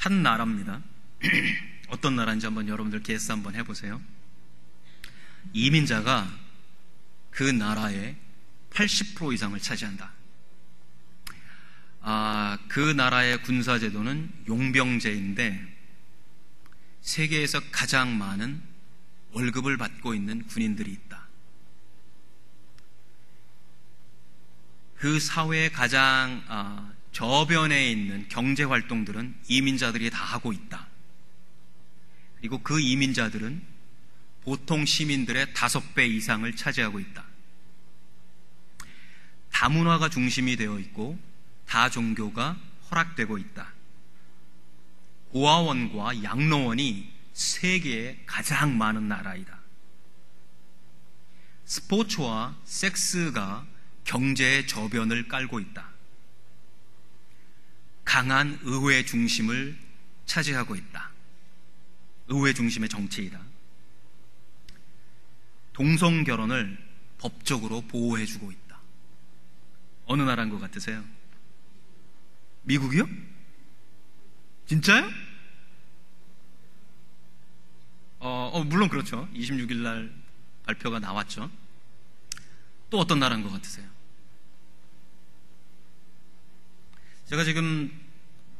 한 나라입니다. 어떤 나라인지 한번 여러분들 게스 한번 해보세요. 이민자가 그 나라의 80% 이상을 차지한다. 그 나라의 군사제도는 용병제인데 세계에서 가장 많은 월급을 받고 있는 군인들이 있다. 그 사회의 가장 저변에 있는 경제활동들은 이민자들이 다 하고 있다. 그리고 그 이민자들은 보통 시민들의 5배 이상을 차지하고 있다. 다문화가 중심이 되어 있고 다종교가 허락되고 있다. 고아원과 양로원이 세계에 가장 많은 나라이다. 스포츠와 섹스가 경제의 저변을 깔고 있다. 강한 의회 중심을 차지하고 있다. 의회 중심의 정치이다. 동성결혼을 법적으로 보호해주고 있다. 어느 나라인 것 같으세요? 미국이요? 진짜요? 물론 그렇죠. 26일 날 발표가 나왔죠. 또 어떤 나라인 것 같으세요? 제가 지금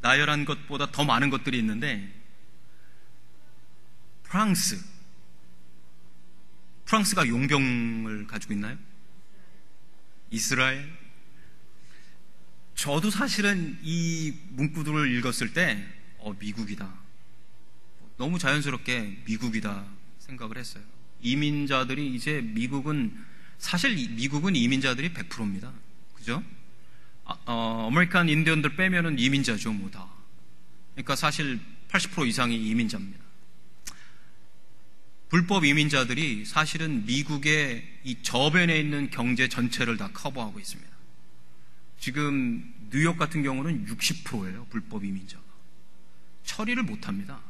나열한 것보다 더 많은 것들이 있는데 프랑스가 용병을 가지고 있나요? 이스라엘? 저도 사실은 이 문구들을 읽었을 때 미국이다. 너무 자연스럽게 미국이다 생각을 했어요. 이민자들이 이제 사실 미국은 이민자들이 100%입니다. 그죠? 아메리칸 인디언들 빼면은 이민자죠, 뭐 다. 그러니까 사실 80% 이상이 이민자입니다. 불법 이민자들이 사실은 미국의 이 저변에 있는 경제 전체를 다 커버하고 있습니다. 지금 뉴욕 같은 경우는 60%예요, 불법 이민자가. 처리를 못합니다.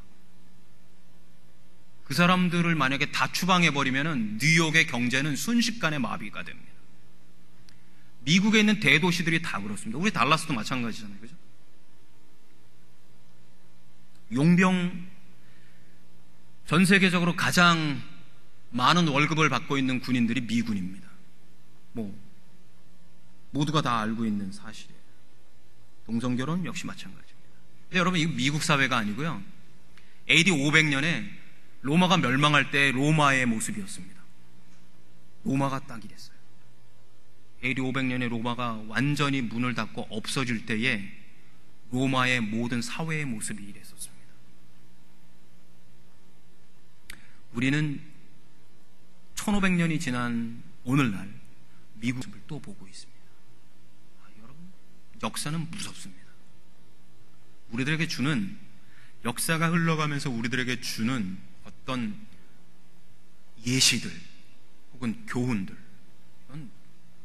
그 사람들을 만약에 다 추방해버리면은 뉴욕의 경제는 순식간에 마비가 됩니다. 미국에 있는 대도시들이 다 그렇습니다. 우리 달라스도 마찬가지잖아요. 그죠? 용병, 전 세계적으로 가장 많은 월급을 받고 있는 군인들이 미군입니다. 모두가 다 알고 있는 사실이에요. 동성결혼 역시 마찬가지입니다. 근데 여러분, 이거 미국 사회가 아니고요. AD 500년에 로마가 멸망할 때 로마의 모습이었습니다. 로마가 딱 이랬어요. AD 500년에 로마가 완전히 문을 닫고 없어질 때에 로마의 모든 사회의 모습이 이랬었습니다. 우리는 1500년이 지난 오늘날 미국을 또 보고 있습니다. 여러분, 역사는 무섭습니다. 우리들에게 주는, 역사가 흘러가면서 우리들에게 주는 어떤 예시들 혹은 교훈들, 이건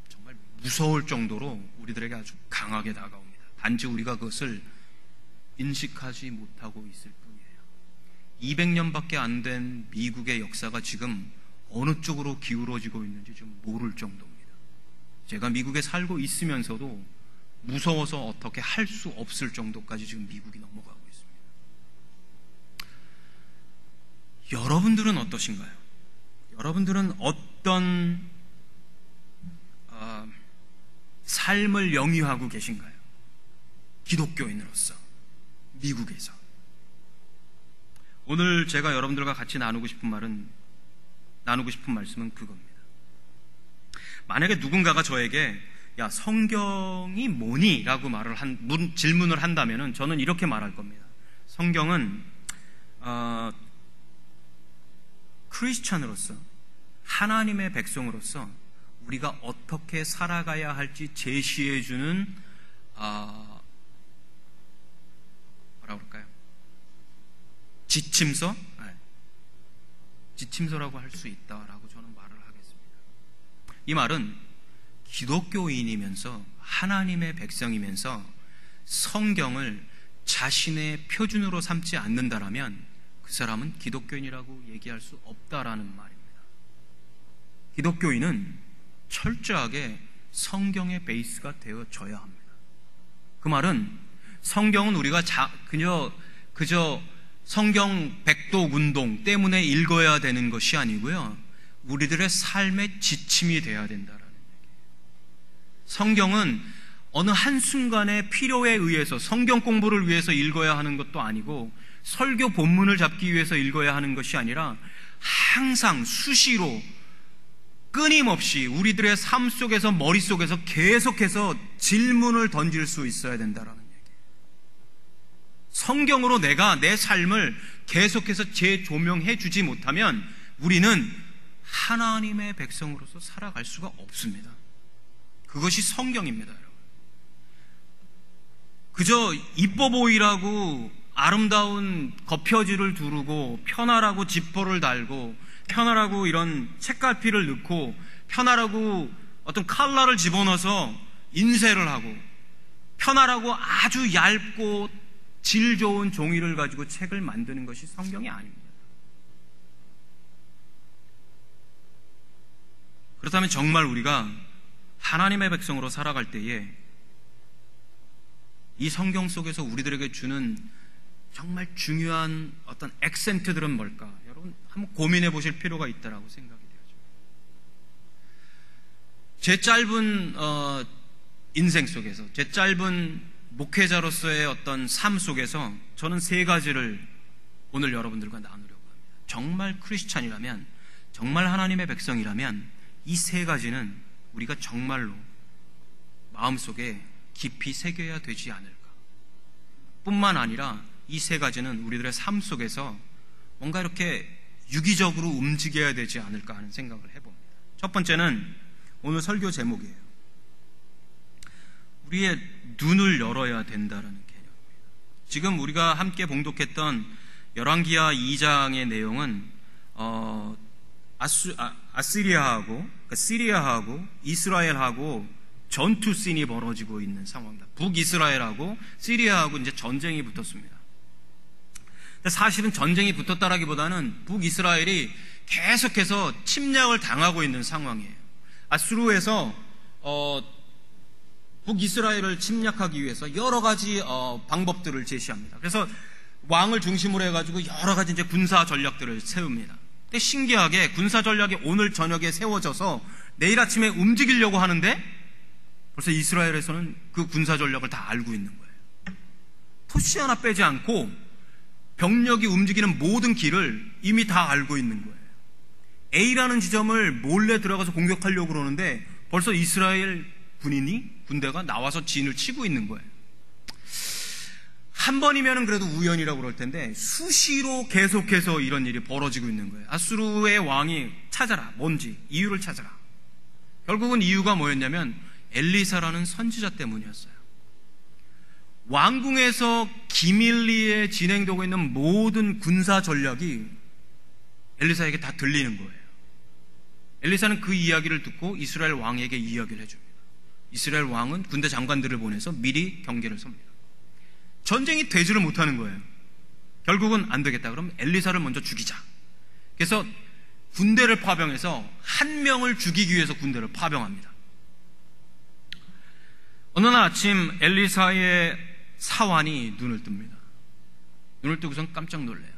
정말 무서울 정도로 우리들에게 아주 강하게 다가옵니다. 단지 우리가 그것을 인식하지 못하고 있을 뿐이에요. 200년밖에 안 된 미국의 역사가 지금 어느 쪽으로 기울어지고 있는지 좀 모를 정도입니다. 제가 미국에 살고 있으면서도 무서워서 어떻게 할 수 없을 정도까지 지금 미국이 넘어가고 있습니다. 여러분들은 어떠신가요? 여러분들은 어떤 삶을 영위하고 계신가요? 기독교인으로서 미국에서. 오늘 제가 여러분들과 같이 나누고 싶은 말씀은 그겁니다. 만약에 누군가가 저에게 야, 성경이 뭐니? 라고 질문을 한다면 저는 이렇게 말할 겁니다. 성경은 크리스찬으로서, 하나님의 백성으로서 우리가 어떻게 살아가야 할지 제시해주는 뭐라고 할까요? 지침서? 네. 지침서라고 할 수 있다라고 저는 말을 하겠습니다. 이 말은 기독교인이면서 하나님의 백성이면서 성경을 자신의 표준으로 삼지 않는다라면 그 사람은 기독교인이라고 얘기할 수 없다라는 말입니다. 기독교인은 철저하게 성경의 베이스가 되어져야 합니다. 그 말은 성경은 우리가 그저 그저 성경 백독 운동 때문에 읽어야 되는 것이 아니고요, 우리들의 삶의 지침이 되어야 된다라는 얘기예요. 성경은 어느 한순간의 필요에 의해서 성경 공부를 위해서 읽어야 하는 것도 아니고 설교 본문을 잡기 위해서 읽어야 하는 것이 아니라 항상 수시로 끊임없이 우리들의 삶 속에서 머릿속에서 계속해서 질문을 던질 수 있어야 된다라는 얘기예요. 성경으로 내가 내 삶을 계속해서 재조명해 주지 못하면 우리는 하나님의 백성으로서 살아갈 수가 없습니다. 그것이 성경입니다, 여러분. 그저 이뻐 보이라고 아름다운 겉표지를 두르고 편하라고 지퍼를 달고 편하라고 이런 책갈피를 넣고 편하라고 어떤 칼라를 집어넣어서 인쇄를 하고 편하라고 아주 얇고 질 좋은 종이를 가지고 책을 만드는 것이 성경이 아닙니다. 그렇다면 정말 우리가 하나님의 백성으로 살아갈 때에 이 성경 속에서 우리들에게 주는 정말 중요한 어떤 액센트들은 뭘까? 여러분 한번 고민해 보실 필요가 있다라고 생각이 되어집니다. 제 짧은 인생 속에서, 제 짧은 목회자로서의 어떤 삶 속에서 저는 세 가지를 오늘 여러분들과 나누려고 합니다. 정말 크리스찬이라면, 정말 하나님의 백성이라면 이 세 가지는 우리가 정말로 마음속에 깊이 새겨야 되지 않을까. 뿐만 아니라 이 세 가지는 우리들의 삶 속에서 뭔가 이렇게 유기적으로 움직여야 되지 않을까 하는 생각을 해봅니다. 첫 번째는 오늘 설교 제목이에요. 우리의 눈을 열어야 된다는 개념입니다. 지금 우리가 함께 봉독했던 열왕기하 2장의 내용은 아시리아하고, 그러니까 시리아하고 이스라엘하고 전투 씬이 벌어지고 있는 상황입니다. 북이스라엘하고 시리아하고 이제 전쟁이 붙었습니다. 사실은 전쟁이 붙었다라기보다는 북이스라엘이 계속해서 침략을 당하고 있는 상황이에요. 아수르에서 북이스라엘을 침략하기 위해서 여러 가지 방법들을 제시합니다. 그래서 왕을 중심으로 해가지고 여러 가지 이제 군사 전략들을 세웁니다. 근데 신기하게 군사 전략이 오늘 저녁에 세워져서 내일 아침에 움직이려고 하는데 벌써 이스라엘에서는 그 군사 전략을 다 알고 있는 거예요. 토시 하나 빼지 않고 병력이 움직이는 모든 길을 이미 다 알고 있는 거예요. A라는 지점을 몰래 들어가서 공격하려고 그러는데 벌써 이스라엘 군대가 나와서 진을 치고 있는 거예요. 한 번이면 그래도 우연이라고 그럴 텐데 수시로 계속해서 이런 일이 벌어지고 있는 거예요. 아수르의 왕이 찾아라. 뭔지 이유를 찾아라. 결국은 이유가 뭐였냐면 엘리사라는 선지자 때문이었어요. 왕궁에서 기밀리에 진행되고 있는 모든 군사 전략이 엘리사에게 다 들리는 거예요. 엘리사는 그 이야기를 듣고 이스라엘 왕에게 이야기를 해줍니다. 이스라엘 왕은 군대 장관들을 보내서 미리 경계를 섭니다. 전쟁이 되지를 못하는 거예요. 결국은 안 되겠다. 그럼 엘리사를 먼저 죽이자. 그래서 군대를 파병해서 한 명을 죽이기 위해서 군대를 파병합니다. 어느 날 아침 엘리사의 사환이 눈을 뜹니다. 눈을 뜨고선 깜짝 놀래요.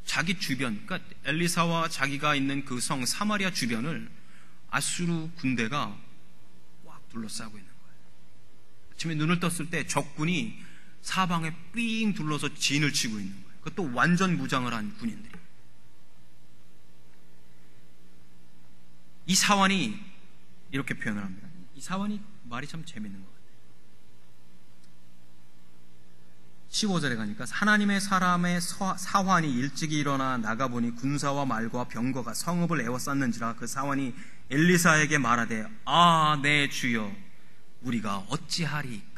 자기 주변, 그러니까 엘리사와 자기가 있는 그 성 사마리아 주변을 아수르 군대가 꽉 둘러싸고 있는 거예요. 아침에 눈을 떴을 때 적군이 사방에 삥 둘러서 진을 치고 있는 거예요. 그것도 완전 무장을 한 군인들이. 이 사환이 이렇게 표현을 합니다. 이 사환이 말이 참 재밌는 것 같아요. 15절에 가니까 하나님의 사람의 사환이 일찍이 일어나 나가보니 군사와 말과 병거가 성읍을 에워쌌는지라. 그 사환이 엘리사에게 말하되 아, 내 주여, 우리가 어찌하리이까.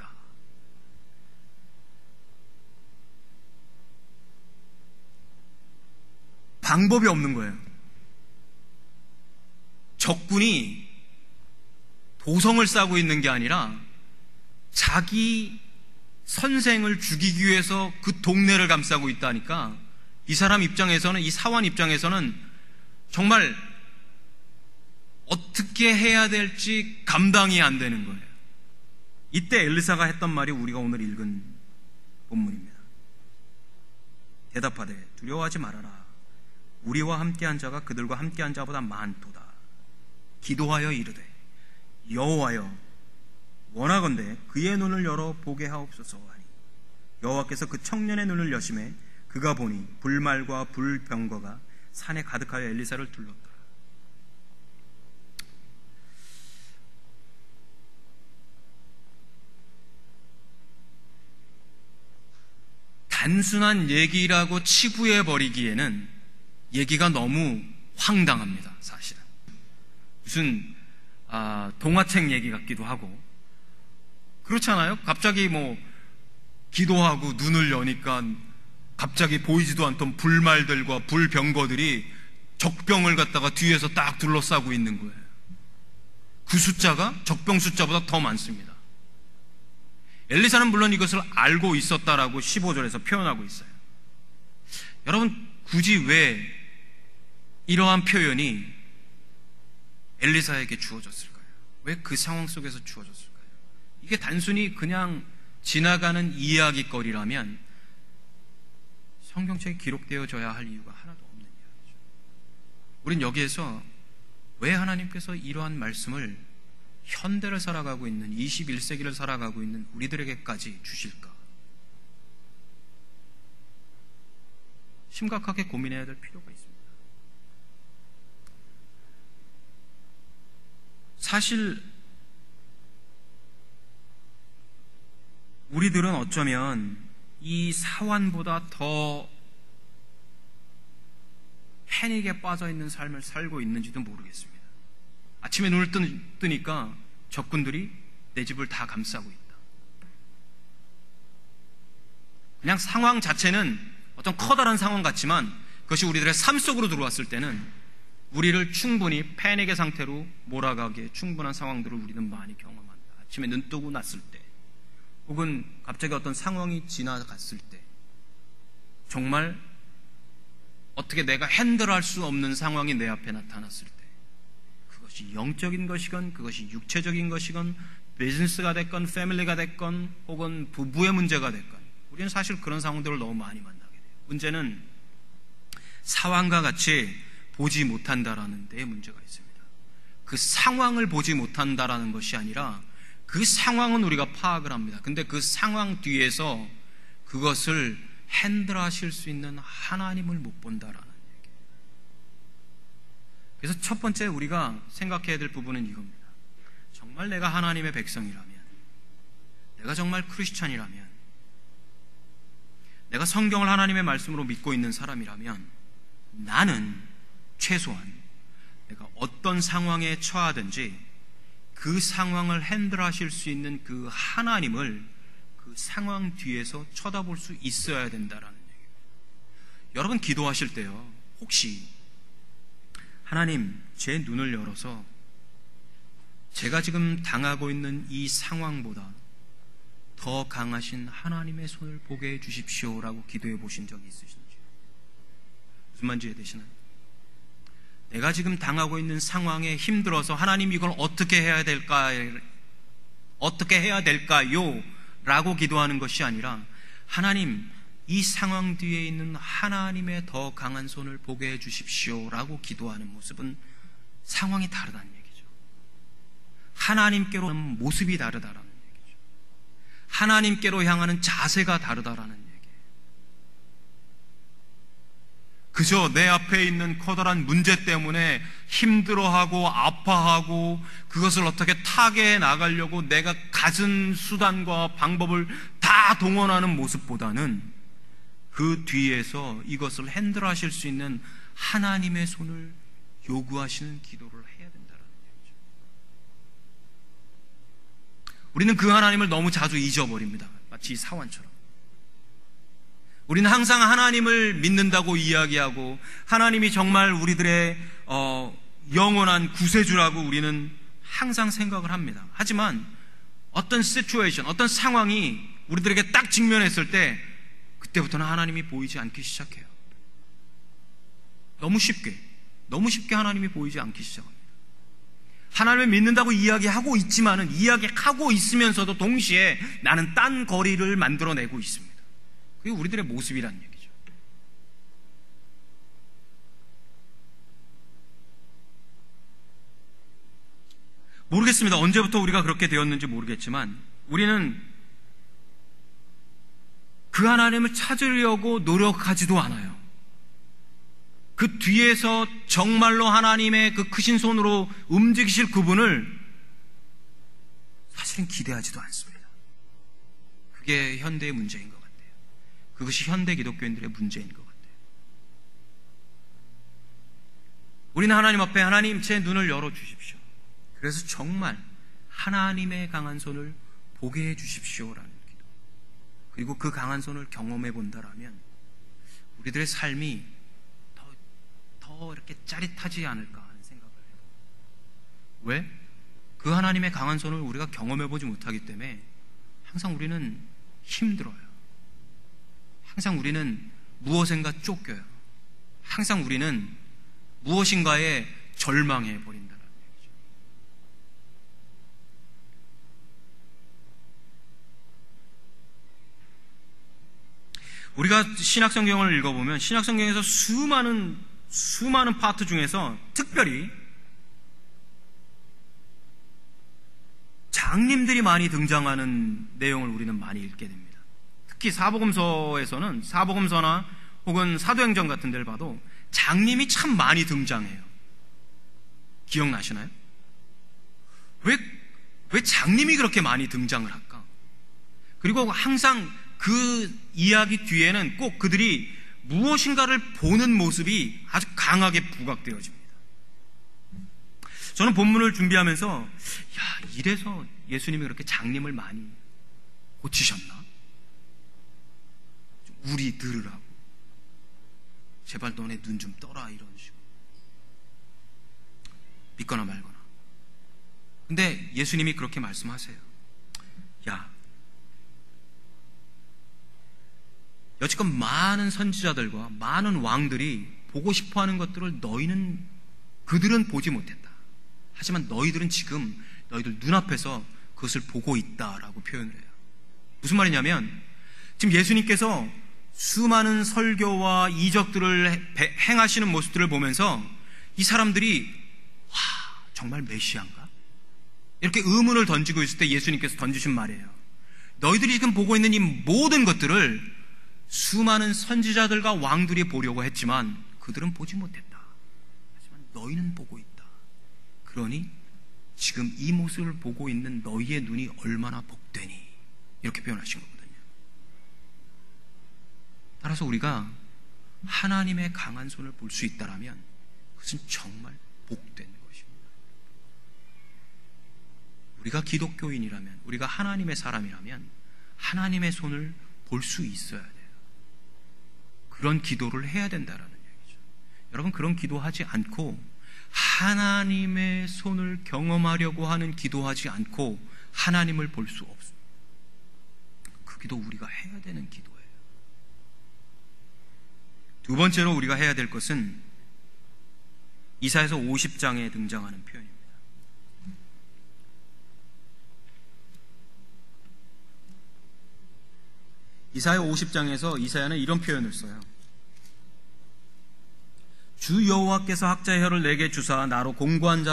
방법이 없는 거예요. 적군이 도성을 싸고 있는 게 아니라 자기 선생을 죽이기 위해서 그 동네를 감싸고 있다니까 이 사람 입장에서는, 이 사환 입장에서는 정말 어떻게 해야 될지 감당이 안 되는 거예요. 이때 엘리사가 했던 말이 우리가 오늘 읽은 본문입니다. 대답하되 두려워하지 말아라. 우리와 함께한 자가 그들과 함께한 자보다 많도다. 기도하여 이르되 여호와여 원하건대 그의 눈을 열어 보게 하옵소서 하니 여호와께서 그 청년의 눈을 여심해 그가 보니 불말과 불병거가 산에 가득하여 엘리사를 둘렀더라. 단순한 얘기라고 치부해 버리기에는 얘기가 너무 황당합니다. 사실은 무슨 동화책 얘기 같기도 하고 그렇잖아요. 갑자기 기도하고 눈을 여니까 갑자기 보이지도 않던 불말들과 불병거들이 적병을 갖다가 뒤에서 딱 둘러싸고 있는 거예요. 그 숫자가 적병 숫자보다 더 많습니다. 엘리사는 물론 이것을 알고 있었다라고 15절에서 표현하고 있어요. 여러분, 굳이 왜 이러한 표현이 엘리사에게 주어졌을까요? 왜 그 상황 속에서 주어졌을까요? 이게 단순히 그냥 지나가는 이야기거리라면 성경책에 기록되어져야 할 이유가 하나도 없는 이야기죠. 우린 여기에서 왜 하나님께서 이러한 말씀을 현대를 살아가고 있는 21세기를 살아가고 있는 우리들에게까지 주실까? 심각하게 고민해야 될 필요가 있습니다. 사실 우리들은 어쩌면 이 사환보다 더 패닉에 빠져있는 삶을 살고 있는지도 모르겠습니다. 아침에 눈을 뜨니까 적군들이 내 집을 다 감싸고 있다. 그냥 상황 자체는 어떤 커다란 상황 같지만 그것이 우리들의 삶 속으로 들어왔을 때는 우리를 충분히 패닉의 상태로 몰아가기에 충분한 상황들을 우리는 많이 경험한다. 아침에 눈 뜨고 났을 때 혹은 갑자기 어떤 상황이 지나갔을 때 정말 어떻게 내가 핸들할 수 없는 상황이 내 앞에 나타났을 때 그것이 영적인 것이건 그것이 육체적인 것이건 비즈니스가 됐건 패밀리가 됐건 혹은 부부의 문제가 됐건 우리는 사실 그런 상황들을 너무 많이 만나게 돼요. 문제는 상황과 같이 보지 못한다라는 데에 문제가 있습니다. 그 상황을 보지 못한다라는 것이 아니라 그 상황은 우리가 파악을 합니다. 근데 그 상황 뒤에서 그것을 핸들하실 수 있는 하나님을 못 본다라는 얘기예요. 그래서 첫 번째 우리가 생각해야 될 부분은 이겁니다. 정말 내가 하나님의 백성이라면, 내가 정말 크리스찬이라면, 내가 성경을 하나님의 말씀으로 믿고 있는 사람이라면 나는 최소한 내가 어떤 상황에 처하든지 그 상황을 핸들하실 수 있는 그 하나님을 그 상황 뒤에서 쳐다볼 수 있어야 된다라는 얘기예요. 여러분 기도하실 때요, 혹시 하나님 제 눈을 열어서 제가 지금 당하고 있는 이 상황보다 더 강하신 하나님의 손을 보게 해 주십시오라고 기도해 보신 적이 있으신지? 무슨 말인지 이해되시나요? 내가 지금 당하고 있는 상황에 힘들어서 하나님 이걸 어떻게 해야 될까요? 라고 기도하는 것이 아니라 하나님 이 상황 뒤에 있는 하나님의 더 강한 손을 보게 해 주십시오라고 기도하는 모습은 상황이 다르다는 얘기죠. 하나님께로 하는 모습이 다르다라는 얘기죠. 하나님께로 향하는 자세가 다르다라는 얘기예요. 그저 내 앞에 있는 커다란 문제 때문에 힘들어하고 아파하고 그것을 어떻게 타개해 나가려고 내가 가진 수단과 방법을 다 동원하는 모습보다는 그 뒤에서 이것을 핸들하실 수 있는 하나님의 손을 요구하시는 기도를 해야 된다는 얘기죠. 우리는 그 하나님을 너무 자주 잊어버립니다. 마치 이 사환처럼. 우리는 항상 하나님을 믿는다고 이야기하고 하나님이 정말 우리들의 영원한 구세주라고 우리는 항상 생각을 합니다. 하지만 어떤 시츄에이션, 어떤 상황이 우리들에게 딱 직면했을 때 그때부터는 하나님이 보이지 않기 시작해요. 너무 쉽게 하나님이 보이지 않기 시작합니다. 하나님을 믿는다고 이야기하고 있지만은 이야기하고 있으면서도 동시에 나는 딴 거리를 만들어내고 있습니다. 그게 우리들의 모습이라는 얘기죠. 모르겠습니다. 언제부터 우리가 그렇게 되었는지 모르겠지만 우리는 그 하나님을 찾으려고 노력하지도 않아요. 그 뒤에서 정말로 하나님의 그 크신 손으로 움직이실 그분을 사실은 기대하지도 않습니다. 그게 현대의 문제인 것 같아요. 그것이 현대 기독교인들의 문제인 것 같아요. 우리는 하나님 앞에 하나님 제 눈을 열어주십시오. 그래서 정말 하나님의 강한 손을 보게 해주십시오라는 기도. 그리고 그 강한 손을 경험해 본다라면 우리들의 삶이 더 이렇게 짜릿하지 않을까 하는 생각을 해요. 왜? 그 하나님의 강한 손을 우리가 경험해 보지 못하기 때문에 항상 우리는 힘들어요. 항상 우리는 무엇인가 쫓겨요. 항상 우리는 무엇인가에 절망해 버린다는 얘기죠. 우리가 신약성경을 읽어보면 신약성경에서 수많은 파트 중에서 특별히 장님들이 많이 등장하는 내용을 우리는 많이 읽게 됩니다. 특히 사복음서나 혹은 사도행전 같은 데를 봐도 장님이 참 많이 등장해요. 기억나시나요? 왜 장님이 그렇게 많이 등장을 할까? 그리고 항상 그 이야기 뒤에는 꼭 그들이 무엇인가를 보는 모습이 아주 강하게 부각되어집니다. 저는 본문을 준비하면서 이래서 예수님이 그렇게 장님을 많이 고치셨나? 좀 우리 들으라고, 제발 너네 눈 좀 떠라, 이런 식으로 믿거나 말거나. 근데 예수님이 그렇게 말씀하세요. 여지껏 많은 선지자들과 많은 왕들이 보고 싶어하는 것들을 그들은 보지 못했다. 하지만 너희들은 지금 너희들 눈앞에서 그것을 보고 있다라고 표현을 해요. 무슨 말이냐면 지금 예수님께서 수많은 설교와 이적들을 행하시는 모습들을 보면서 이 사람들이 정말 메시아인가? 이렇게 의문을 던지고 있을 때 예수님께서 던지신 말이에요. 너희들이 지금 보고 있는 이 모든 것들을 수많은 선지자들과 왕들이 보려고 했지만 그들은 보지 못했다. 하지만 너희는 보고 있다. 그러니 지금 이 모습을 보고 있는 너희의 눈이 얼마나 복되니, 이렇게 표현하신 거거든요. 따라서 우리가 하나님의 강한 손을 볼 수 있다라면 그것은 정말 복된 것입니다. 우리가 기독교인이라면, 우리가 하나님의 사람이라면 하나님의 손을 볼 수 있어야 돼요. 그런 기도를 해야 된다라는 얘기죠. 여러분, 그런 기도하지 않고 하나님의 손을 경험하려고 하는 기도하지 않고 하나님을 볼 수 없습니다. 그 기도 우리가 해야 되는 기도예요. 두 번째로 우리가 해야 될 것은 이사야서 50장에 등장하는 표현입니다. 이사야 50장에서 이사야는 이런 표현을 써요. 주 여호와께서 학자의 혀를 내게 주사 나로 공고한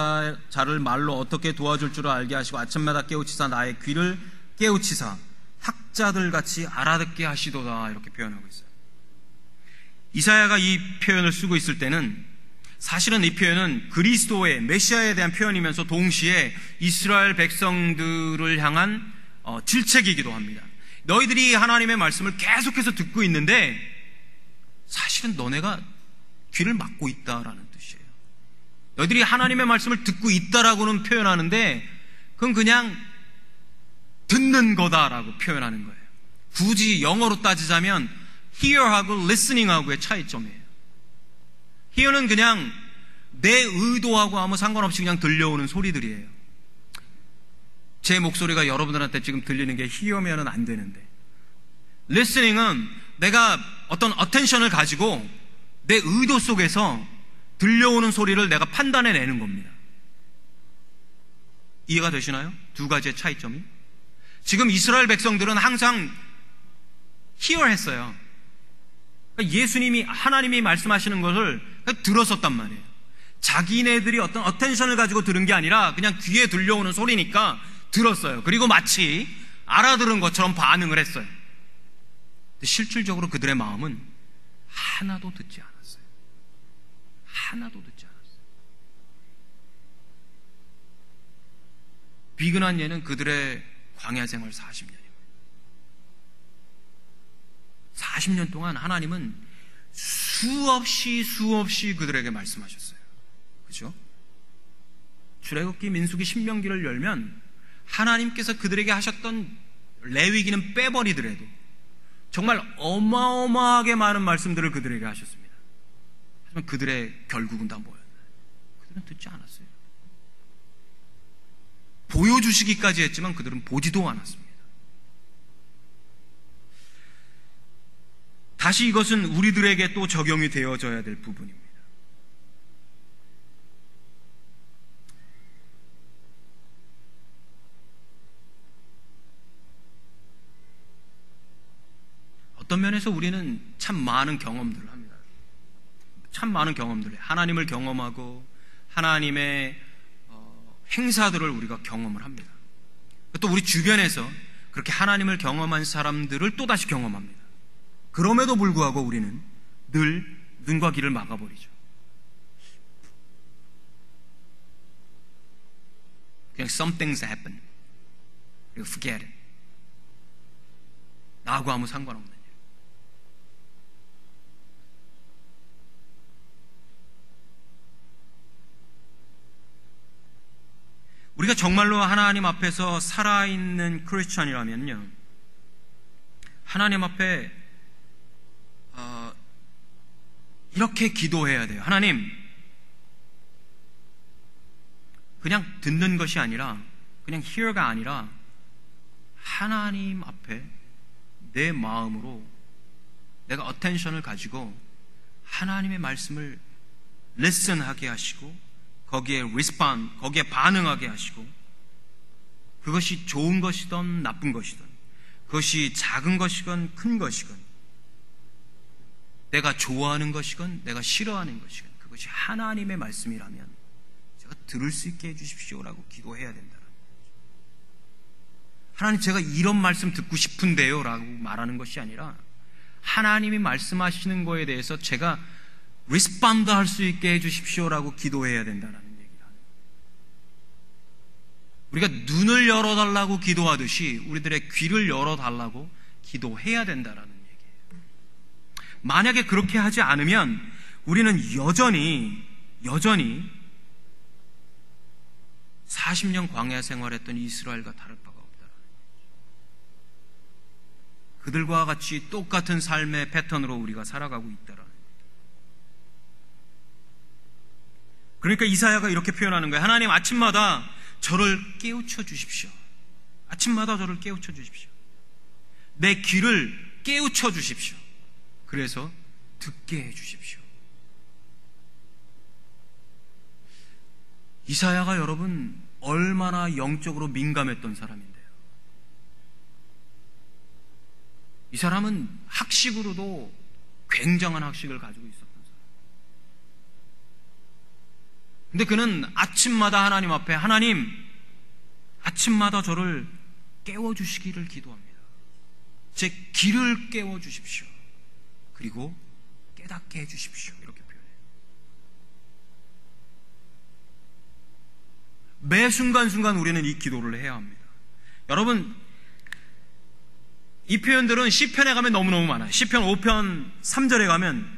자를 말로 어떻게 도와줄 줄을 알게 하시고 아침마다 깨우치사 나의 귀를 깨우치사 학자들 같이 알아듣게 하시도다, 이렇게 표현하고 있어요. 이사야가 이 표현을 쓰고 있을 때는 사실은 이 표현은 그리스도의 메시아에 대한 표현이면서 동시에 이스라엘 백성들을 향한 질책이기도 합니다. 너희들이 하나님의 말씀을 계속해서 듣고 있는데 사실은 너네가 귀를 막고 있다라는 뜻이에요. 너희들이 하나님의 말씀을 듣고 있다라고는 표현하는데 그건 그냥 듣는 거다라고 표현하는 거예요. 굳이 영어로 따지자면 hear하고 listening하고의 차이점이에요. hear는 그냥 내 의도하고 아무 상관없이 그냥 들려오는 소리들이에요. 제 목소리가 여러분들한테 지금 들리는 게 hear면은 안 되는데, listening은 내가 어떤 attention을 가지고 내 의도 속에서 들려오는 소리를 내가 판단해내는 겁니다. 이해가 되시나요? 두 가지의 차이점이. 지금 이스라엘 백성들은 항상 hear 했어요. 그러니까 예수님이, 하나님이 말씀하시는 것을 들었었단 말이에요. 자기네들이 어떤 어텐션을 가지고 들은 게 아니라 그냥 귀에 들려오는 소리니까 들었어요. 그리고 마치 알아들은 것처럼 반응을 했어요. 근데 실질적으로 그들의 마음은 하나도 듣지 않았어요. 하나도 듣지 않았어요. 비근한 예는 그들의 광야 생활 40년입니다. 40년 동안 하나님은 수없이 그들에게 말씀하셨어요. 그죠? 출애굽기, 민수기, 신명기를 열면 하나님께서 그들에게 하셨던 레위기는 빼버리더라도 정말 어마어마하게 많은 말씀들을 그들에게 하셨습니다. 하지만 그들의 결국은 다 뭐였나요? 그들은 듣지 않았어요. 보여주시기까지 했지만 그들은 보지도 않았습니다. 다시 이것은 우리들에게 또 적용이 되어져야 될 부분입니다. 어떤 면에서 우리는 참 많은 경험들을 합니다. 참 많은 경험들을 해요. 하나님을 경험하고 하나님의 행사들을 우리가 경험을 합니다. 또 우리 주변에서 그렇게 하나님을 경험한 사람들을 또다시 경험합니다. 그럼에도 불구하고 우리는 늘 눈과 귀를 막아버리죠. 그냥 some things happen. 그리고 forget it. 나하고 아무 상관없는 일. 우리가 정말로 하나님 앞에서 살아있는 크리스천이라면요, 하나님 앞에 이렇게 기도해야 돼요. 하나님, 그냥 듣는 것이 아니라, 그냥 hear가 아니라 하나님 앞에 내 마음으로 내가 attention을 가지고 하나님의 말씀을 listen하게 하시고 거기에 respond, 거기에 반응하게 하시고, 그것이 좋은 것이든 나쁜 것이든, 그것이 작은 것이건 큰 것이건, 내가 좋아하는 것이건 내가 싫어하는 것이건, 그것이 하나님의 말씀이라면 제가 들을 수 있게 해주십시오라고 기도해야 된다는 거죠. 하나님, 제가 이런 말씀 듣고 싶은데요 라고 말하는 것이 아니라 하나님이 말씀하시는 거에 대해서 제가 리스폰드 할 수 있게 해주십시오라고 기도해야 된다는 얘기를 하는 거예요. 우리가 눈을 열어달라고 기도하듯이 우리들의 귀를 열어달라고 기도해야 된다는 얘기예요. 만약에 그렇게 하지 않으면 우리는 여전히 40년 광야 생활했던 이스라엘과 다를 바가 없다라는 거죠. 그들과 같이 똑같은 삶의 패턴으로 우리가 살아가고 있다라는 거죠. 그러니까 이사야가 이렇게 표현하는 거예요. 하나님, 아침마다 저를 깨우쳐 주십시오. 아침마다 저를 깨우쳐 주십시오. 내 귀를 깨우쳐 주십시오. 그래서 듣게 해 주십시오. 이사야가 여러분 얼마나 영적으로 민감했던 사람인데요. 이 사람은 학식으로도 굉장한 학식을 가지고 있었던 사람. 근데 그는 아침마다 하나님 앞에, 하나님, 아침마다 저를 깨워주시기를 기도합니다. 제 귀를 깨워주십시오. 그리고 깨닫게 해주십시오. 이렇게 표현해요. 매 순간순간 우리는 이 기도를 해야 합니다. 여러분, 이 표현들은 시편에 가면 너무너무 많아요. 시편 5편 3절에 가면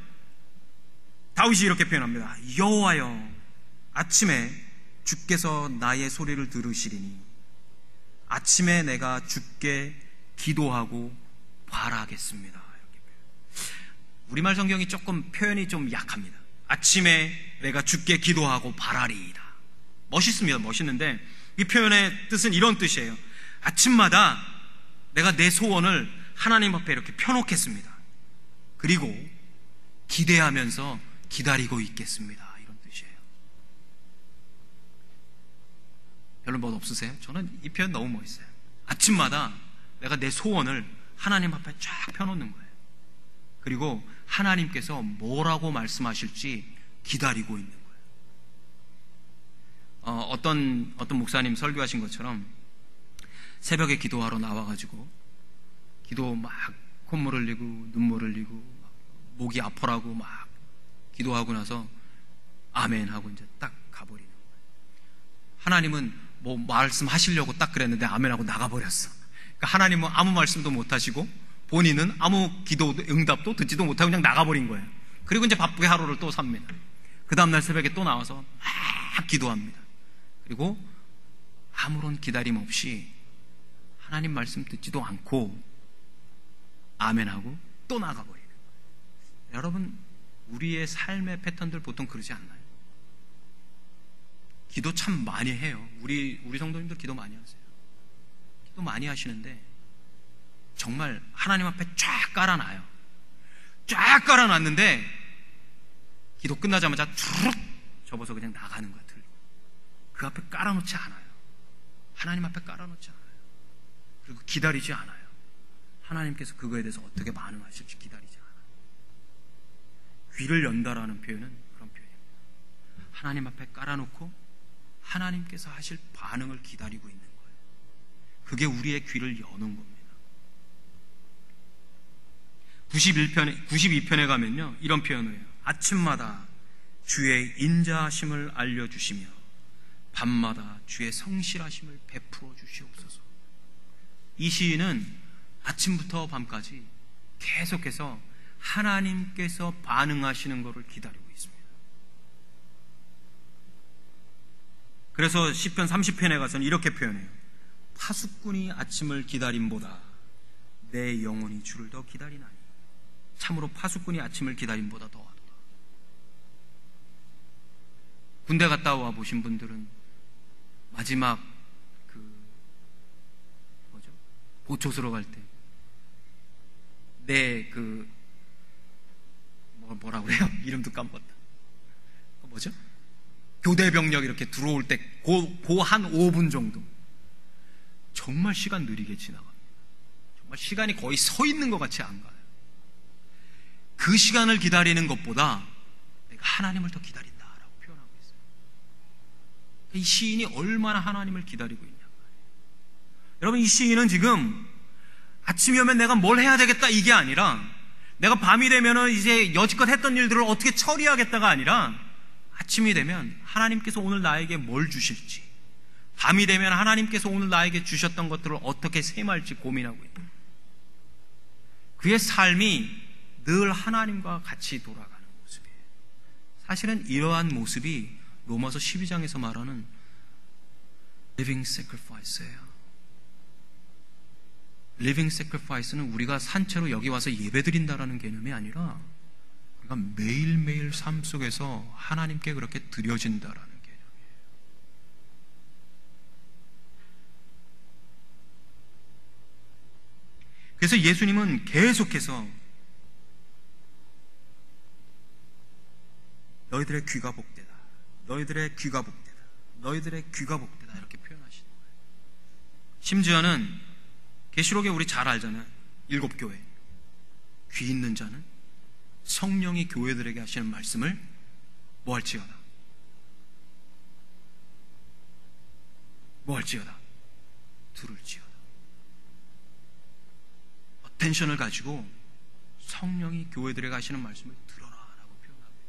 다윗이 이렇게 표현합니다. 여호와여, 아침에 주께서 나의 소리를 들으시리니 아침에 내가 주께 기도하고 바라겠습니다. 우리말 성경이 조금 표현이 좀 약합니다. 아침에 내가 주께 기도하고 바라리이다. 멋있습니다. 멋있는데 이 표현의 뜻은 이런 뜻이에요. 아침마다 내가 내 소원을 하나님 앞에 이렇게 펴놓겠습니다. 그리고 기대하면서 기다리고 있겠습니다. 이런 뜻이에요. 별로 멋 없으세요? 저는 이 표현 너무 멋있어요. 아침마다 내가 내 소원을 하나님 앞에 쫙 펴놓는 거예요. 그리고 하나님께서 뭐라고 말씀하실지 기다리고 있는 거예요. 어떤 목사님 설교하신 것처럼 새벽에 기도하러 나와가지고 기도 막 콧물 흘리고 눈물 흘리고 막 목이 아파라고 막 기도하고 나서 아멘 하고 이제 딱 가버리는 거예요. 하나님은 뭐 말씀하시려고 딱 그랬는데 아멘 하고 나가버렸어. 그러니까 하나님은 아무 말씀도 못 하시고 본인은 아무 기도 응답도 듣지도 못하고 그냥 나가버린 거예요. 그리고 이제 바쁘게 하루를 또 삽니다. 그 다음날 새벽에 또 나와서 막 기도합니다. 그리고 아무런 기다림 없이 하나님 말씀 듣지도 않고 아멘하고 또 나가버리는 거예요. 여러분, 우리의 삶의 패턴들 보통 그러지 않나요? 기도 참 많이 해요. 우리 성도님들 기도 많이 하세요. 기도 많이 하시는데 정말 하나님 앞에 쫙 깔아놔요. 쫙 깔아놨는데 기도 끝나자마자 툭 접어서 그냥 나가는 것 같아요. 그 앞에 깔아놓지 않아요. 하나님 앞에 깔아놓지 않아요. 그리고 기다리지 않아요. 하나님께서 그거에 대해서 어떻게 반응하실지 기다리지 않아요. 귀를 연다라는 표현은 그런 표현입니다. 하나님 앞에 깔아놓고 하나님께서 하실 반응을 기다리고 있는 거예요. 그게 우리의 귀를 여는 겁니다. 92편에 가면요, 이런 표현을 해요. 아침마다 주의 인자하심을 알려주시며 밤마다 주의 성실하심을 베풀어 주시옵소서. 이 시인은 아침부터 밤까지 계속해서 하나님께서 반응하시는 것을 기다리고 있습니다. 그래서 시편 30편에 가서는 이렇게 표현해요. 파수꾼이 아침을 기다림보다 내 영혼이 주를 더 기다리나니 참으로 파수꾼이 아침을 기다림보다 더하도다. 군대 갔다 와 보신 분들은 마지막 보초소로 갈 때 내 뭐라고 해요? 이름도 까먹었다. 뭐죠? 교대병력 이렇게 들어올 때 그 한 5분 정도 정말 시간 느리게 지나갑니다. 정말 시간이 거의 서 있는 것 같이 안 가요. 그 시간을 기다리는 것보다 내가 하나님을 더 기다린다라고 표현하고 있어요. 이 시인이 얼마나 하나님을 기다리고 있냐. 여러분, 이 시인은 지금 아침이 오면 내가 뭘 해야 되겠다 이게 아니라 내가 밤이 되면은 이제 여지껏 했던 일들을 어떻게 처리하겠다가 아니라 아침이 되면 하나님께서 오늘 나에게 뭘 주실지, 밤이 되면 하나님께서 오늘 나에게 주셨던 것들을 어떻게 셈할지 고민하고 있는 그의 삶이 늘 하나님과 같이 돌아가는 모습이에요. 사실은 이러한 모습이 로마서 12장에서 말하는 living sacrifice예요. living sacrifice는 우리가 산채로 여기 와서 예배드린다라는 개념이 아니라 우리가 매일매일 삶 속에서 하나님께 그렇게 드려진다라는 개념이에요. 그래서 예수님은 계속해서 너희들의 귀가 복되다, 너희들의 귀가 복되다, 너희들의 귀가 복되다 이렇게 표현하시는 거예요. 심지어는 계시록에 우리 잘 알잖아요. 7교회. 귀 있는 자는 성령이 교회들에게 하시는 말씀을 뭐 할지어다. 뭐 할지어다. 들을지어다. 어텐션을 가지고 성령이 교회들에게 하시는 말씀을 들어라 라고 표현합니다.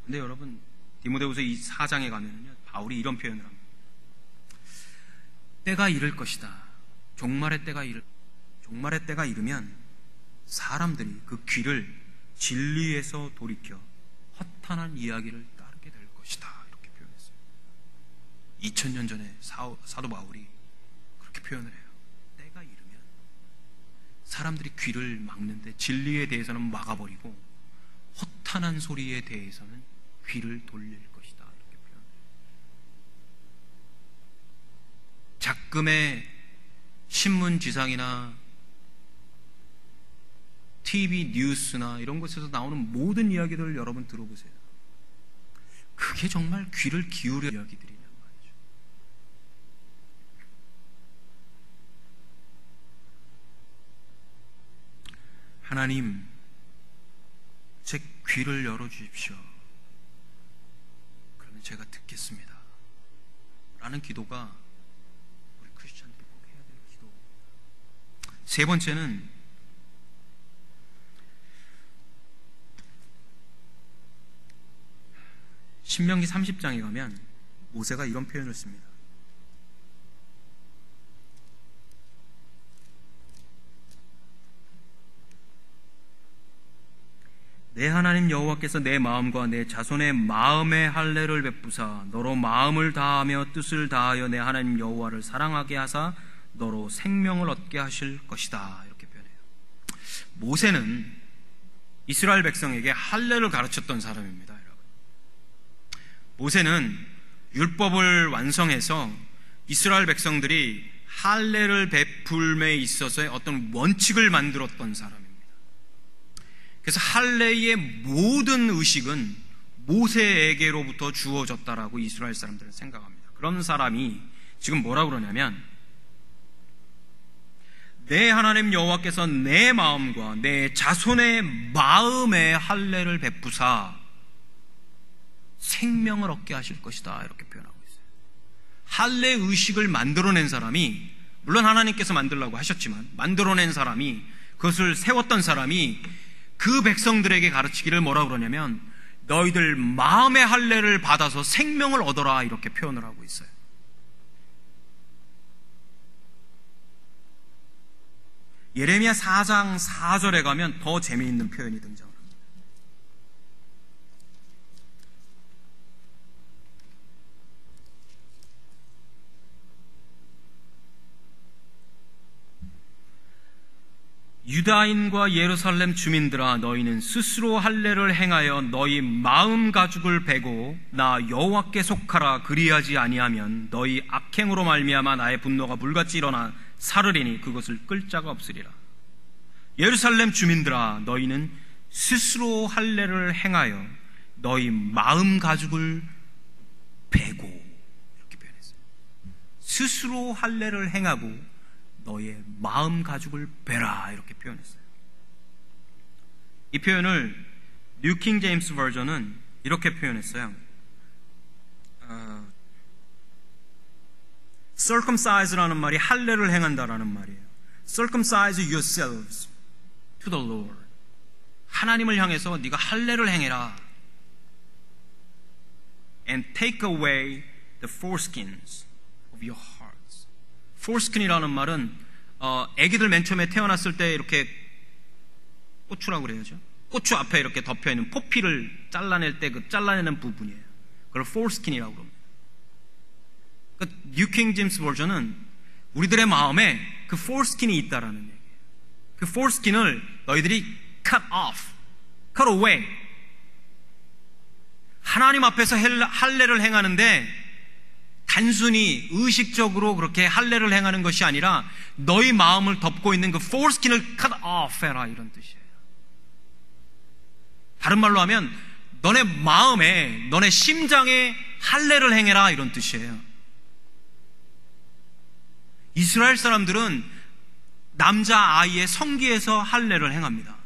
근데 여러분, 디모데후서 이 4장에 가면은요, 바울이 이런 표현을 합니다. 때가 이를 것이다. 종말의 때가 이르면 사람들이 그 귀를 진리에서 돌이켜 허탄한 이야기를 따르게 될 것이다. 이렇게 표현했어요. 2000년 전에 사도 바울이 그렇게 표현을 해요. 때가 이르면 사람들이 귀를 막는데 진리에 대해서는 막아버리고 허탄한 소리에 대해서는 귀를 돌릴 것이다. 이렇게 표현해요. 작금의 신문지상이나 TV 뉴스나 이런 곳에서 나오는 모든 이야기들을 여러분 들어보세요. 그게 정말 귀를 기울여 이야기들이란 말이죠. 하나님, 제 귀를 열어주십시오. 그러면 제가 듣겠습니다. 라는 기도가 우리 크리스찬들이 꼭 해야 될 기도. 세 번째는 신명기 30장에 가면 모세가 이런 표현을 씁니다. 내 하나님 여호와께서 내 마음과 내 자손의 마음에 할례를 베푸사 너로 마음을 다하며 뜻을 다하여 내 하나님 여호와를 사랑하게 하사 너로 생명을 얻게 하실 것이다. 이렇게 표현해요. 모세는 이스라엘 백성에게 할례를 가르쳤던 사람입니다. 여러분. 모세는 율법을 완성해서 이스라엘 백성들이 할례를 베풀음에 있어서의 어떤 원칙을 만들었던 사람입니다. 그래서 할례의 모든 의식은 모세에게로부터 주어졌다라고 이스라엘 사람들은 생각합니다. 그런 사람이 지금 뭐라고 그러냐면 내 하나님 여호와께서 내 마음과 내 자손의 마음에 할례를 베푸사 생명을 얻게 하실 것이다. 이렇게 표현하고 있어요. 할례 의식을 만들어낸 사람이, 물론 하나님께서 만들라고 하셨지만 만들어낸 사람이, 그것을 세웠던 사람이 그 백성들에게 가르치기를 뭐라고 그러냐면 너희들 마음의 할례를 받아서 생명을 얻어라. 이렇게 표현을 하고 있어요. 예레미야 4장 4절에 가면 더 재미있는 표현이 등장합니다. 유다인과 예루살렘 주민들아 너희는 스스로 할례를 행하여 너희 마음 가죽을 베고 나 여호와께 속하라. 그리하지 아니하면 너희 악행으로 말미암아 나의 분노가 불같이 일어나 사르리니 그것을 끌 자가 없으리라. 예루살렘 주민들아 너희는 스스로 할례를 행하여 너희 마음 가죽을 베고, 이렇게 표현했어요. 스스로 할례를 행하고 너의 마음 가죽을 베라. 이렇게 표현했어요. 이 표현을 뉴 킹 제임스 버전은 이렇게 표현했어요. circumcise라는 말이 할례를 행한다라는 말이에요. circumcise yourselves to the Lord. 하나님을 향해서 네가 할례를 행해라. and take away the foreskins of your hearts. foreskin이라는 말은 애기들 맨 처음에 태어났을 때 이렇게 고추라고 그래야죠. 고추 앞에 이렇게 덮여있는 포피를 잘라낼 때 그 잘라내는 부분이에요. 그걸 foreskin이라고 그럽니다. 그러니까 뉴 킹 제임스 버전은 우리들의 마음에 그 foreskin이 있다라는 얘기예요. 그 foreskin을 너희들이 cut off, cut away. 하나님 앞에서 할례를 행하는데 단순히 의식적으로 그렇게 할례를 행하는 것이 아니라 너희 마음을 덮고 있는 그 foreskin을 cut off 해라. 이런 뜻이에요. 다른 말로 하면 너네 마음에, 너네 심장에 할례를 행해라. 이런 뜻이에요. 이스라엘 사람들은 남자아이의 성기에서 할례를 행합니다.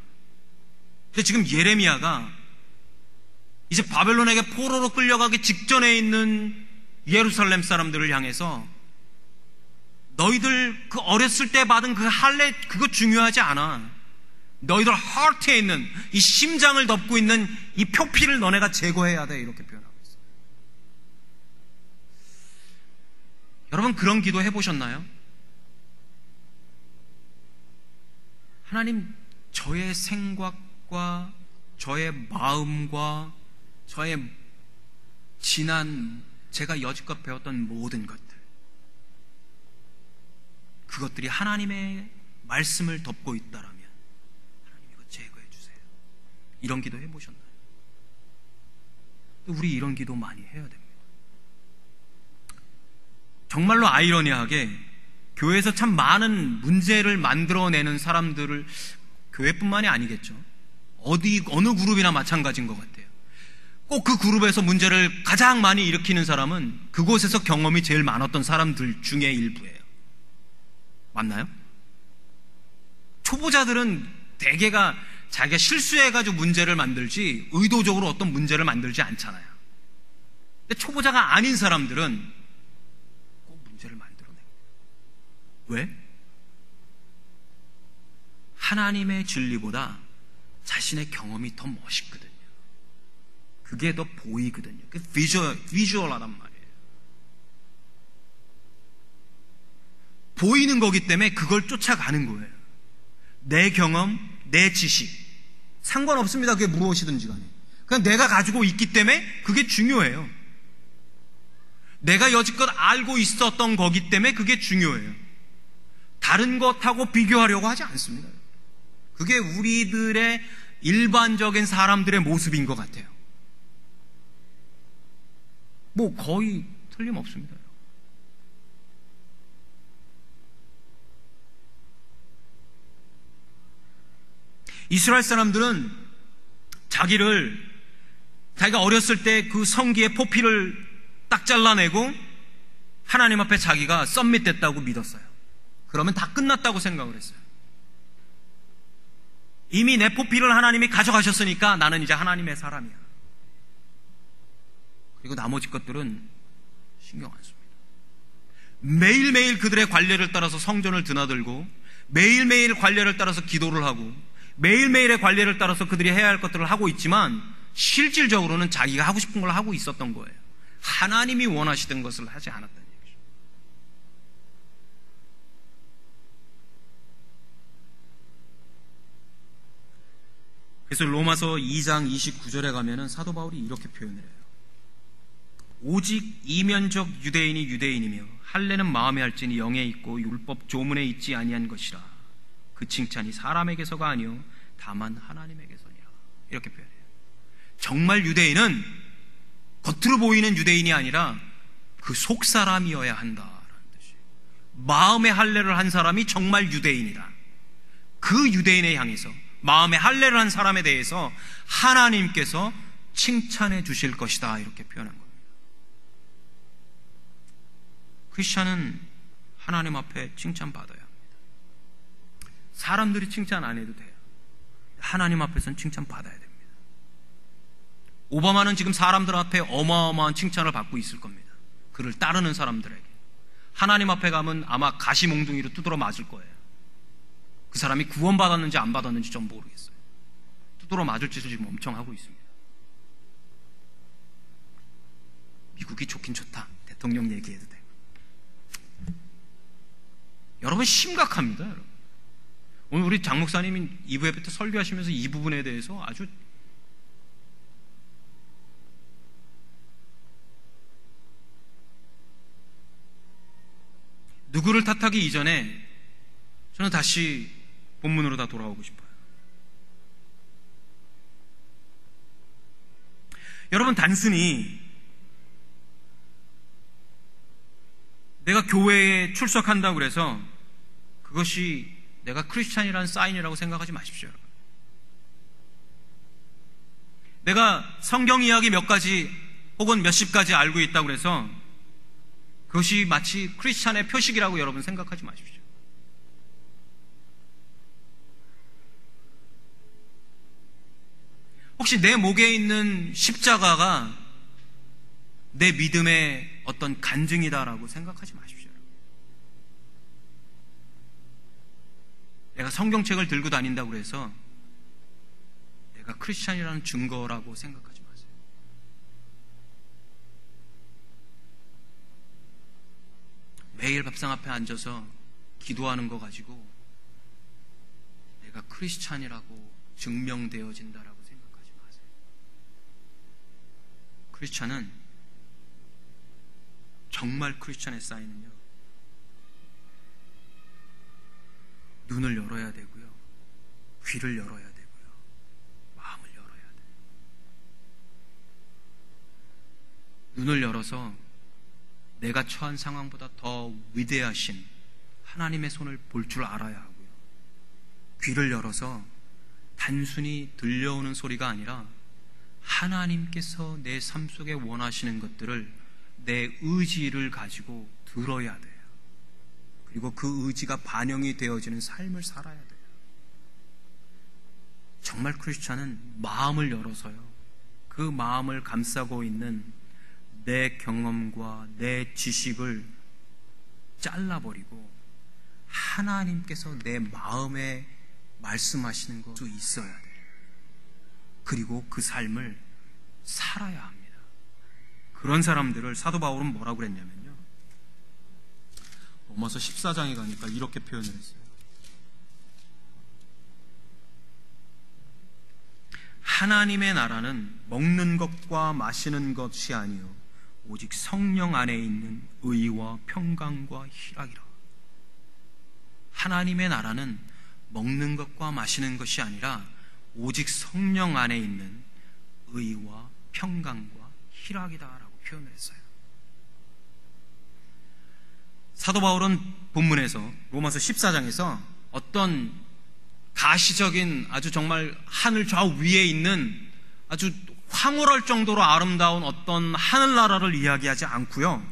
근데 지금 예레미야가 이제 바벨론에게 포로로 끌려가기 직전에 있는 예루살렘 사람들을 향해서 너희들 그 어렸을 때 받은 그 할례 그거 중요하지 않아. 너희들 하트에 있는 이 심장을 덮고 있는 이 표피를 너네가 제거해야 돼. 이렇게 표현하고 있어요. 여러분 그런 기도 해보셨나요? 하나님, 저의 생각과 저의 마음과 저의 지난 제가 여지껏 배웠던 모든 것들, 그것들이 하나님의 말씀을 덮고 있다라면 하나님 이거 제거해 주세요. 이런 기도 해보셨나요? 우리 이런 기도 많이 해야 됩니다. 정말로 아이러니하게 교회에서 참 많은 문제를 만들어내는 사람들을, 교회뿐만이 아니겠죠, 어느 그룹이나 마찬가지인 것 같아요. 꼭 그 그룹에서 문제를 가장 많이 일으키는 사람은 그곳에서 경험이 제일 많았던 사람들 중에 일부예요. 맞나요? 초보자들은 대개가 자기가 실수해가지고 문제를 만들지 의도적으로 어떤 문제를 만들지 않잖아요. 근데 초보자가 아닌 사람들은 꼭 문제를 만들어내요. 왜? 하나님의 진리보다 자신의 경험이 더 멋있거든요. 그게 더 보이거든요. 비주얼하단 말이에요. 보이는 거기 때문에 그걸 쫓아가는 거예요. 내 경험, 내 지식 상관없습니다. 그게 무엇이든지 간에. 그냥 내가 가지고 있기 때문에 그게 중요해요. 내가 여지껏 알고 있었던 거기 때문에 그게 중요해요. 다른 것하고 비교하려고 하지 않습니다. 그게 우리들의 일반적인 사람들의 모습인 것 같아요. 뭐 거의 틀림없습니다. 이스라엘 사람들은 자기가 어렸을 때 그 성기의 포피를 딱 잘라내고 하나님 앞에 자기가 썸밋됐다고 믿었어요. 그러면 다 끝났다고 생각을 했어요. 이미 내 포피를 하나님이 가져가셨으니까 나는 이제 하나님의 사람이야. 그리고 나머지 것들은 신경 안 씁니다. 매일매일 그들의 관례를 따라서 성전을 드나들고 매일매일 관례를 따라서 기도를 하고 매일매일의 관례를 따라서 그들이 해야 할 것들을 하고 있지만 실질적으로는 자기가 하고 싶은 걸 하고 있었던 거예요. 하나님이 원하시던 것을 하지 않았다는 얘기죠. 그래서 로마서 2장 29절에 가면은 사도 바울이 이렇게 표현을 해요. 오직 이면적 유대인이 유대인이며 할례는 마음에 할지니 영에 있고 율법 조문에 있지 아니한 것이라. 그 칭찬이 사람에게서가 아니요 다만 하나님에게서니라. 이렇게 표현해요. 정말 유대인은 겉으로 보이는 유대인이 아니라 그 속사람이어야 한다라는 뜻이에요. 마음의 할례를 한 사람이 정말 유대인이다. 그 유대인에 향해서 마음의 할례를 한 사람에 대해서 하나님께서 칭찬해 주실 것이다. 이렇게 표현한 겁니다. 크리스찬은 하나님 앞에 칭찬받아야 합니다. 사람들이 칭찬 안 해도 돼요. 하나님 앞에서는 칭찬받아야 됩니다. 오바마는 지금 사람들 앞에 어마어마한 칭찬을 받고 있을 겁니다. 그를 따르는 사람들에게. 하나님 앞에 가면 아마 가시몽둥이로 두드러 맞을 거예요. 그 사람이 구원받았는지 안 받았는지 전 모르겠어요. 두드러 맞을 짓을 지금 엄청 하고 있습니다. 미국이 좋긴 좋다. 대통령 얘기해도 돼요. 여러분 심각합니다. 여러분. 오늘 우리 장 목사님이 2부 예배 때 설교하시면서 이 부분에 대해서 아주 누구를 탓하기 이전에 저는 다시 본문으로 다 돌아오고 싶어요. 여러분 단순히 내가 교회에 출석한다고 해서 그것이 내가 크리스찬이라는 사인이라고 생각하지 마십시오. 내가 성경 이야기 몇 가지 혹은 몇십 가지 알고 있다고 해서 그것이 마치 크리스찬의 표식이라고 여러분 생각하지 마십시오. 혹시 내 목에 있는 십자가가 내 믿음의 어떤 간증이다라고 생각하지 마십시오. 내가 성경책을 들고 다닌다고 해서 내가 크리스찬이라는 증거라고 생각하지 마세요. 매일 밥상 앞에 앉아서 기도하는 거 가지고 내가 크리스찬이라고 증명되어진다라고 생각하지 마세요. 크리스찬은 정말 크리스찬의 사인은요, 눈을 열어야 되고요, 귀를 열어야 되고요, 마음을 열어야 돼요. 눈을 열어서 내가 처한 상황보다 더 위대하신 하나님의 손을 볼 줄 알아야 하고요, 귀를 열어서 단순히 들려오는 소리가 아니라 하나님께서 내 삶 속에 원하시는 것들을 내 의지를 가지고 들어야 돼요. 그리고 그 의지가 반영이 되어지는 삶을 살아야 돼요. 정말 크리스찬은 마음을 열어서요, 그 마음을 감싸고 있는 내 경험과 내 지식을 잘라버리고 하나님께서 내 마음에 말씀하시는 것도 있어야 돼요. 그리고 그 삶을 살아야 합니다. 그런 사람들을 사도 바울은 뭐라고 그랬냐면요, 로마서 14장에 가니까 이렇게 표현을 했어요. 하나님의 나라는 먹는 것과 마시는 것이 아니요 오직 성령 안에 있는 의와 평강과 희락이라. 하나님의 나라는 먹는 것과 마시는 것이 아니라 오직 성령 안에 있는 의와 평강과 희락이다라고 표현을 했어요. 사도 바울은 본문에서 로마서 14장에서 어떤 가시적인 아주 정말 하늘 좌위에 있는 아주 황홀할 정도로 아름다운 어떤 하늘나라를 이야기하지 않고요,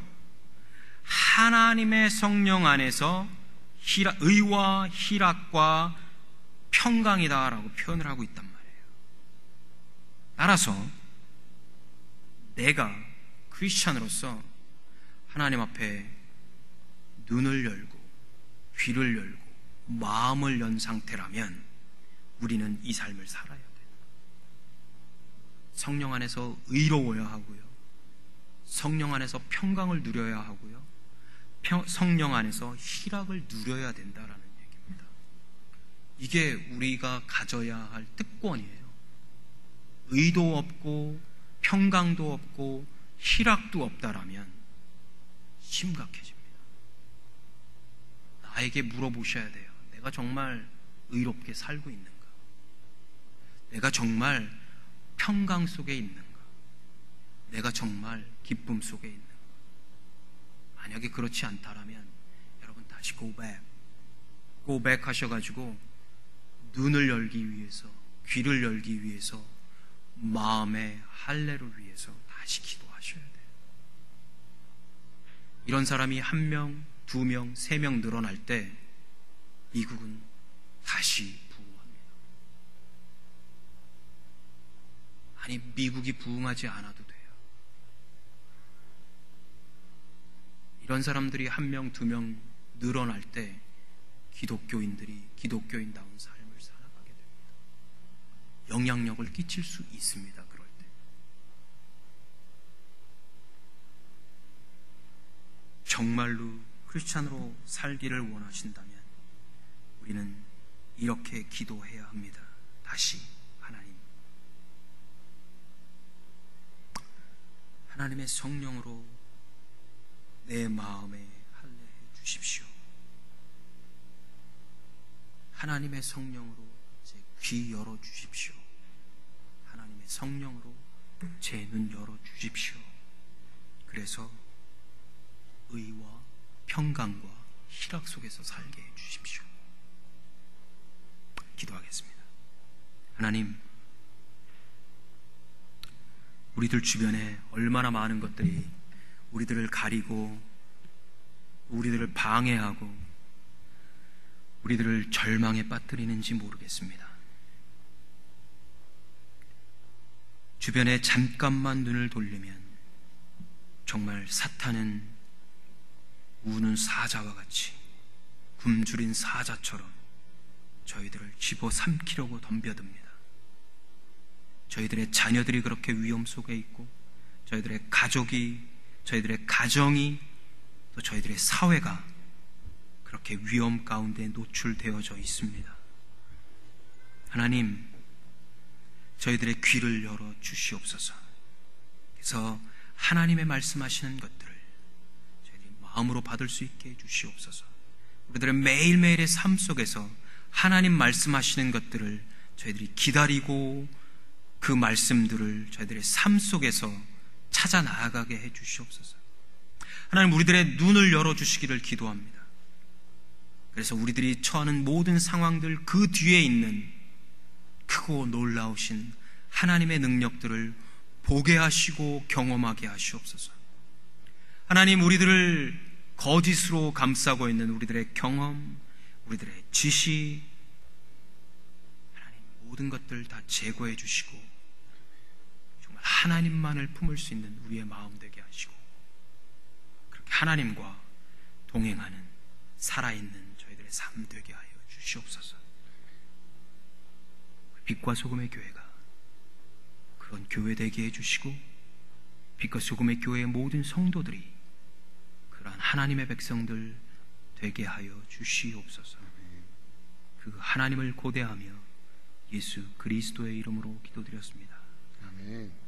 하나님의 성령 안에서 의와 희락과 평강이다라고 표현을 하고 있단 말이에요. 따라서 내가 크리스찬으로서 하나님 앞에 눈을 열고 귀를 열고 마음을 연 상태라면 우리는 이 삶을 살아야 돼요. 성령 안에서 의로워야 하고요, 성령 안에서 평강을 누려야 하고요, 성령 안에서 희락을 누려야 된다라는 얘기입니다. 이게 우리가 가져야 할 특권이에요. 의도 없고 평강도 없고 희락도 없다라면 심각해집니다. 나에게 물어보셔야 돼요. 내가 정말 의롭게 살고 있는가? 내가 정말 평강 속에 있는가? 내가 정말 기쁨 속에 있는가? 만약에 그렇지 않다라면 여러분 다시 go back 하셔가지고 눈을 열기 위해서, 귀를 열기 위해서, 마음의 할례를 위해서 다시 기도하셔야 돼요. 이런 사람이 1명, 2명, 3명 늘어날 때 미국은 다시 부흥합니다. 아니, 미국이 부흥하지 않아도 돼요. 이런 사람들이 1명, 2명 늘어날 때 기독교인들이 기독교인다운 삶을 살아가게 됩니다. 영향력을 끼칠 수 있습니다. 그럴 때 정말로 크리스찬으로 살기를 원하신다면 우리는 이렇게 기도해야 합니다. 다시 하나님의 성령으로 내 마음에 할례해 주십시오. 하나님의 성령으로 제 귀 열어 주십시오. 하나님의 성령으로 제 눈 열어 주십시오. 그래서 의와 평강과 희락 속에서 살게 해 주십시오. 기도하겠습니다. 하나님, 우리들 주변에 얼마나 많은 것들이 우리들을 가리고 우리들을 방해하고 우리들을 절망에 빠뜨리는지 모르겠습니다. 주변에 잠깐만 눈을 돌리면 정말 사탄은 우는 사자와 같이 굶주린 사자처럼 저희들을 집어삼키려고 덤벼듭니다. 저희들의 자녀들이 그렇게 위험 속에 있고 저희들의 가족이, 저희들의 가정이, 또 저희들의 사회가 그렇게 위험 가운데 노출되어져 있습니다. 하나님, 저희들의 귀를 열어 주시옵소서. 그래서 하나님의 말씀하시는 것들을 저희들이 마음으로 받을 수 있게 해 주시옵소서. 우리들의 매일매일의 삶 속에서 하나님 말씀하시는 것들을 저희들이 기다리고 그 말씀들을 저희들의 삶 속에서 찾아 나아가게 해 주시옵소서. 하나님, 우리들의 눈을 열어주시기를 기도합니다. 그래서 우리들이 처하는 모든 상황들 그 뒤에 있는 크고 놀라우신 하나님의 능력들을 보게 하시고 경험하게 하시옵소서. 하나님, 우리들을 거짓으로 감싸고 있는 우리들의 경험, 우리들의 지식, 하나님 모든 것들 다 제거해 주시고 정말 하나님만을 품을 수 있는 우리의 마음 되게 하시고 그렇게 하나님과 동행하는 살아있는 저희들의 삶 되게 하여 주시옵소서. 빛과 소금의 교회가 그런 교회 되게 해주시고 빛과 소금의 교회의 모든 성도들이 그러한 하나님의 백성들 되게 하여 주시옵소서. 그 하나님을 고대하며 예수 그리스도의 이름으로 기도드렸습니다. 아멘.